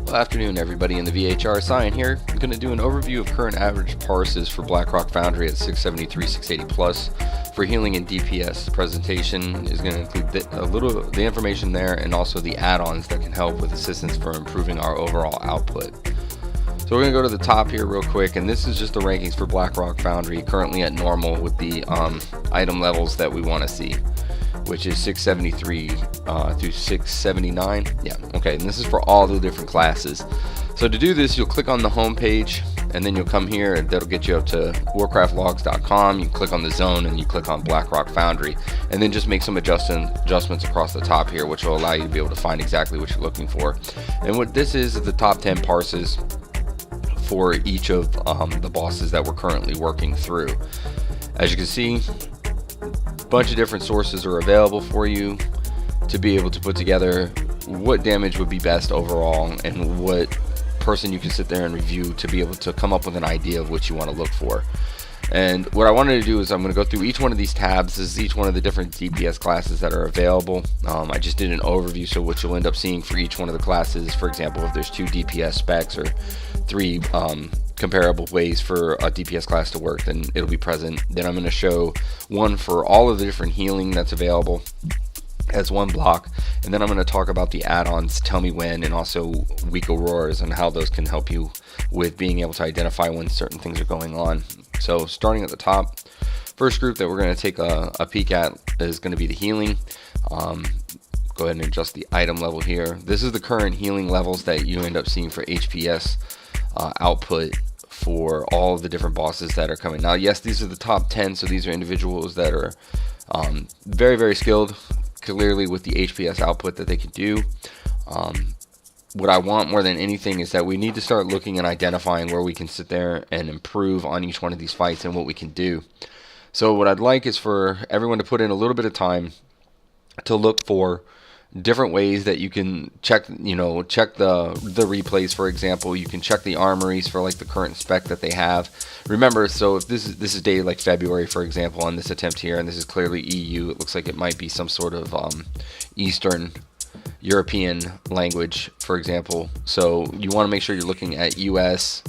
Well, afternoon everybody, in the VHR Cyan here. I'm going to do an overview of current average parses for Blackrock Foundry at 673, 680 plus for healing and DPS. Presentation is going to include the information there and also the add-ons that can help with assistance for improving our overall output. So we're going to go to the top here real quick, and this is just the rankings for Blackrock Foundry currently at normal with the item levels that we want to see, which is 673 through 679. Yeah, okay, and this is for all the different classes. So to do this, you'll click on the home page, and then you'll come here, and that'll get you up to warcraftlogs.com. You click on the zone, and you click on Blackrock Foundry, and then just make some adjustments across the top here, which will allow you to be able to find exactly what you're looking for. And what this is the top 10 parses for each of the bosses that we're currently working through. As you can see, bunch of different sources are available for you to be able to put together what damage would be best overall and what person you can sit there and review to be able to come up with an idea of what you want to look for. And what I wanted to do is I'm going to go through each one of these tabs. This is each one of the different DPS classes that are available. I just did an overview, so what you'll end up seeing for each one of the classes, for example, if there's 2 DPS specs or 3 comparable ways for a DPS class to work, then it'll be present. Then I'm going to show one for all of the different healing that's available as one block, and then I'm going to talk about the add-ons, tell me when, and also weak auroras and how those can help you with being able to identify when certain things are going on. So starting at the top, first group that we're going to take a peek at is going to be the healing. Go ahead and adjust the item level here. This is the current healing levels that you end up seeing for HPS output for all of the different bosses that are coming. Now, yes, these are the top 10, so these are individuals that are very, very skilled, clearly with the HPS output that they can do. What I want more than anything is that we need to start looking and identifying where we can sit there and improve on each one of these fights and what we can do. So what I'd like is for everyone to put in a little bit of time to look for different ways that you can check the replays. For example, you can check the armories for like the current spec that they have. Remember, so if this is dated like February, for example, on this attempt here, and this is clearly EU, it looks like it might be some sort of Eastern European language, for example. So you want to make sure you're looking at US,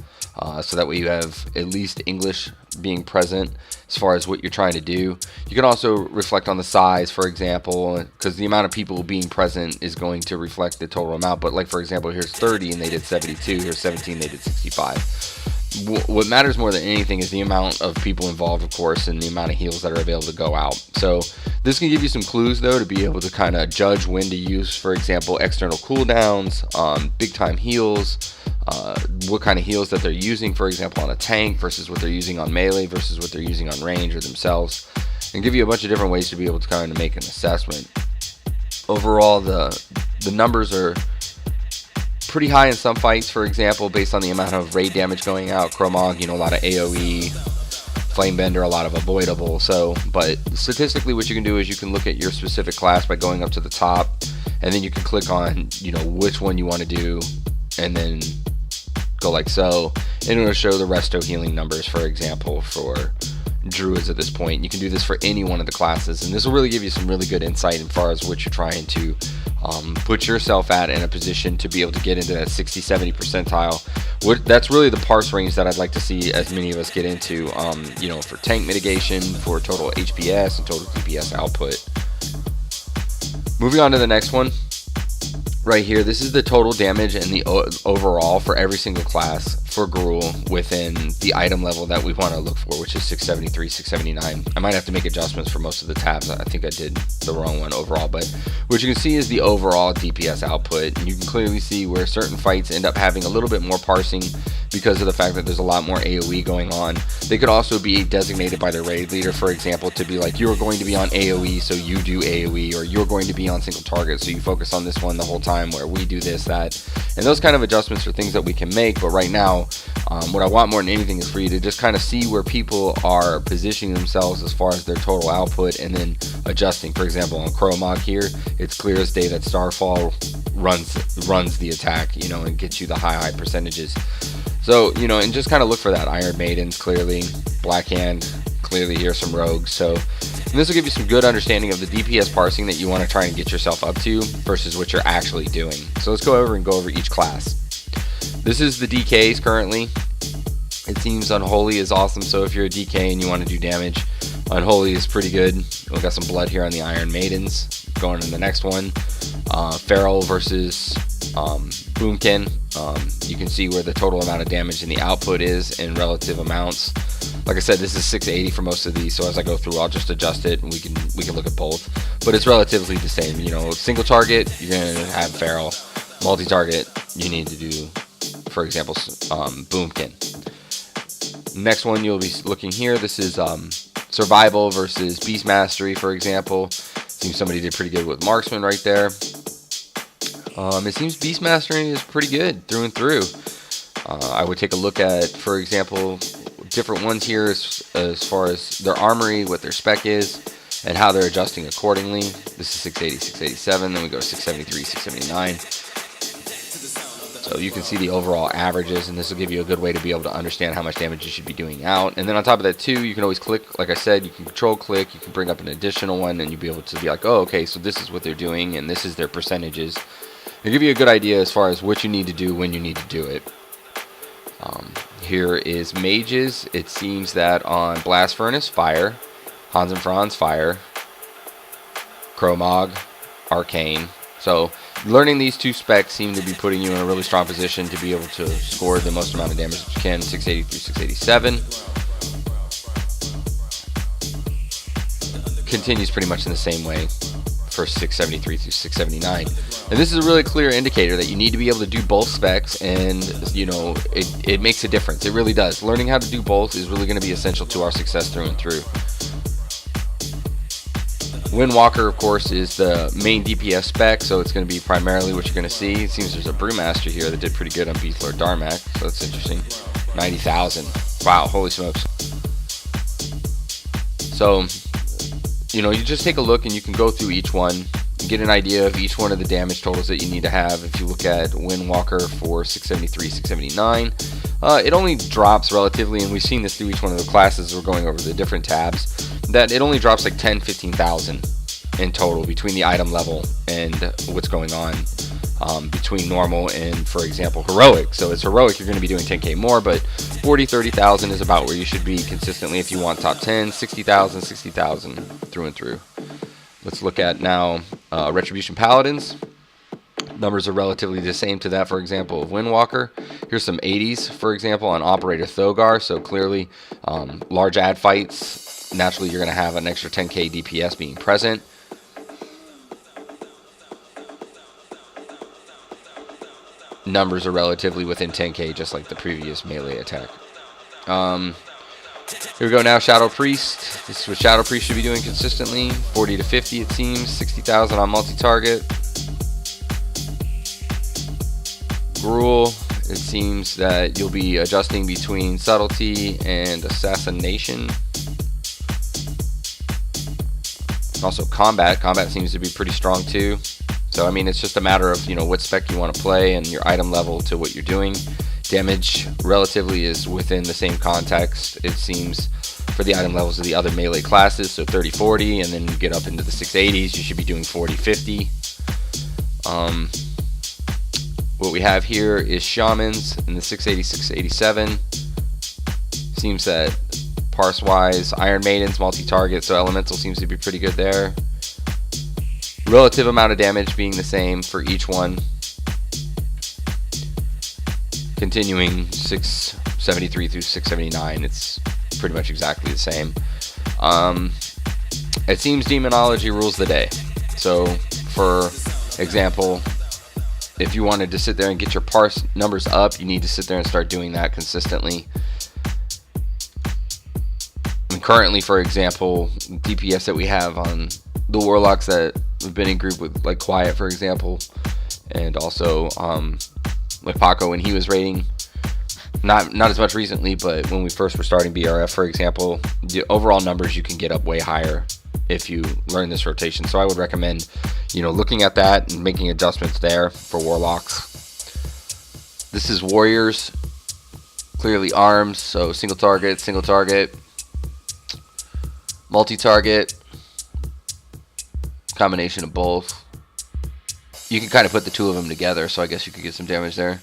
so that way you have at least English being present as far as what you're trying to do. You can also reflect on the size, for example, because the amount of people being present is going to reflect the total amount. But like, for example, here's 30 and they did 72, here's 17, they did 65. What matters more than anything is the amount of people involved, of course, and the amount of heals that are available to go out. So this can give you some clues, though, to be able to kind of judge when to use, for example, external cooldowns, big time heals, what kind of heals that they're using, for example, on a tank versus what they're using on melee versus what they're using on range or themselves, and give you a bunch of different ways to be able to kind of make an assessment. Overall, the numbers are pretty high in some fights, for example, based on the amount of raid damage going out. Chromog, a lot of AoE, Flamebender, a lot of avoidable. So, but statistically, what you can do is you can look at your specific class by going up to the top, and then you can click on, which one you want to do, and then go like so, and it'll show the resto healing numbers, for example, for druids at this point. You can do this for any one of the classes, and this will really give you some really good insight as far as what you're trying to put yourself in a position to be able to get into that 60-70 percentile. That's really the parse range that I'd like to see as many of us get into, for tank mitigation, for total HPS and total DPS output. Moving on to the next one. Right here, this is the total damage and the overall for every single class for Gruul within the item level that we want to look for, which is 673, 679. I might have to make adjustments for most of the tabs. I think I did the wrong one overall, but what you can see is the overall DPS output. And you can clearly see where certain fights end up having a little bit more parsing because of the fact that there's a lot more AoE going on. They could also be designated by their raid leader, for example, to be like, you're going to be on AoE, so you do AoE, or you're going to be on single target, so you focus on this one the whole time, where we do this, that, and those kind of adjustments are things that we can make. But right now, what I want more than anything is for you to just kind of see where people are positioning themselves as far as their total output, and then adjusting. For example, on Chromog here, it's clear as day that Starfall runs the attack, and gets you the high percentages. So, and just kind of look for that. Iron Maidens, clearly. Black Hand, clearly here, some rogues. So, and this will give you some good understanding of the DPS parsing that you want to try and get yourself up to versus what you're actually doing. So let's go over each class. This is the DKs currently. It seems Unholy is awesome, so if you're a DK and you want to do damage, Unholy is pretty good. We've got some blood here on the Iron Maidens. Going to the next one. Feral versus Boomkin. You can see where the total amount of damage in the output is in relative amounts. Like I said, this is 680 for most of these, so as I go through, I'll just adjust it, and we can look at both. But it's relatively the same. You know, single target, you're gonna have Feral. Multi-target, you need to do, for example, Boomkin. Next one you'll be looking here. This is Survival versus Beast Mastery, for example. Seems somebody did pretty good with Marksman right there. It seems Beast Mastery is pretty good through and through. I would take a look at, for example, different ones here as far as their armory, what their spec is, and how they're adjusting accordingly. This is 680, 687, then we go to 673, 679. So you can see the overall averages, and this will give you a good way to be able to understand how much damage you should be doing out. And then on top of that too, you can always click, like I said, you can control click, you can bring up an additional one, and you'll be able to be like, oh, okay, so this is what they're doing, and this is their percentages. It'll give you a good idea as far as what you need to do when you need to do it. Here is Mages. It seems that on Blast Furnace, Fire, Hans and Franz, Fire, Chromog, Arcane. So learning these two specs seem to be putting you in a really strong position to be able to score the most amount of damage that you can, 680 through 687. Continues pretty much in the same way for 673 through 679. And this is a really clear indicator that you need to be able to do both specs, and you know, it makes a difference. It really does. Learning how to do both is really going to be essential to our success through and through. Windwalker, of course, is the main DPS spec, so it's going to be primarily what you're going to see. It seems there's a Brewmaster here that did pretty good on Beast Lord Darmak, so that's interesting. 90,000. Wow, holy smokes. So, you know, you just take a look and you can go through each one and get an idea of each one of the damage totals that you need to have. If you look at Windwalker for 673, 679, it only drops relatively, and we've seen this through each one of the classes. We're going over the different tabs, that it only drops like 10, 15,000 in total between the item level and what's going on between normal and, for example, heroic. So as heroic, you're going to be doing 10k more, but 40, 30,000 is about where you should be consistently if you want top 10, 60,000, 60,000 through and through. Let's look at now Retribution Paladins. Numbers are relatively the same to that, for example, of Windwalker. Here's some 80s, for example, on Operator Thogar. So clearly, large ad fights, naturally you're going to have an extra 10k DPS being present. Numbers are relatively within 10k, just like the previous melee attack. Here we go now, Shadow Priest. This is what Shadow Priest should be doing consistently. 40 to 50 it seems, 60,000 on multi-target. Gruul, it seems that you'll be adjusting between subtlety and assassination. Also combat seems to be pretty strong too. So I mean, it's just a matter of, you know, what spec you want to play and your item level to what you're doing. Damage relatively is within the same context, it seems, for the item levels of the other melee classes. So 30, 40, and then you get up into the 680s, you should be doing 40, 50. What we have here is Shamans in the 680, 687. Seems that parse-wise, Iron Maidens, multi-target, so Elemental seems to be pretty good there. Relative amount of damage being the same for each one. Continuing 673 through 679, it's pretty much exactly the same. It seems Demonology rules the day. So, for example, if you wanted to sit there and get your parse numbers up, you need to sit there and start doing that consistently. And currently, for example, DPS that we have on the Warlocks that have been in group with, like Quiet, for example, and also like Paco when he was raiding, not as much recently, but when we first were starting BRF, for example, the overall numbers you can get up way higher if you learn this rotation. So I would recommend, you know, looking at that and making adjustments there for Warlocks. This is Warriors, clearly arms, so single target, multi-target, combination of both. You can kind of put the two of them together, so I guess you could get some damage there.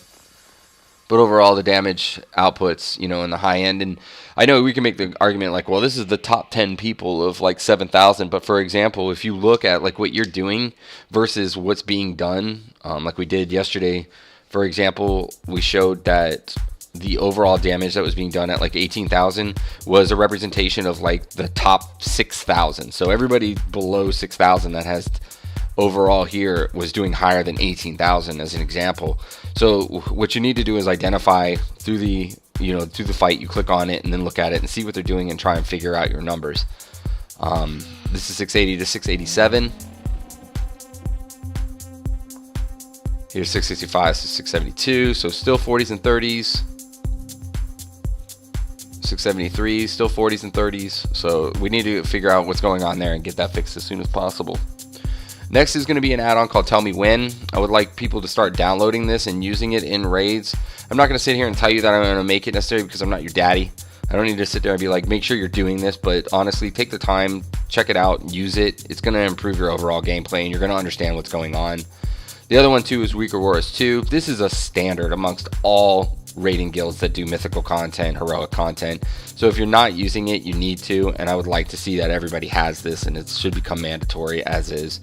But overall, the damage outputs, you know, in the high end, and I know we can make the argument like, well, this is the top 10 people of like 7,000. But for example, if you look at like what you're doing versus what's being done, like we did yesterday, for example, we showed that the overall damage that was being done at like 18,000 was a representation of like the top 6,000. So everybody below 6,000 that has overall here was doing higher than 18,000 as an example. So what you need to do is identify through the through the fight. You click on it and then look at it and see what they're doing and try and figure out your numbers. This is 680 to 687. Here's 665 to 672. So still 40s and 30s. 673, still 40s and 30s. So we need to figure out what's going on there and get that fixed as soon as possible. Next is going to be an add-on called Tell Me When. I would like people to start downloading this and using it in raids. I'm not going to sit here and tell you that I'm going to make it necessarily because I'm not your daddy. I don't need to sit there and be like, make sure you're doing this, but honestly, take the time, check it out, use it. It's going to improve your overall gameplay and you're going to understand what's going on. The other one too is Weaker Wars 2. This is a standard amongst all raiding guilds that do mythical content, heroic content. So if you're not using it, you need to, and I would like to see that everybody has this, and it should become mandatory as is.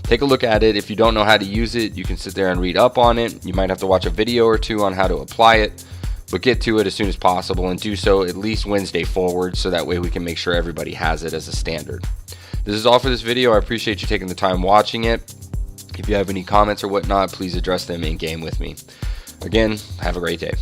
Take a look at it. If you don't know how to use it, you can sit there and read up on it. You might have to watch a video or two on how to apply it, but get to it as soon as possible and do so at least Wednesday forward, so that way we can make sure everybody has it as a standard. This is all for this video. I appreciate you taking the time watching it. If you have any comments or whatnot, please address them in game with me. Again, have a great day.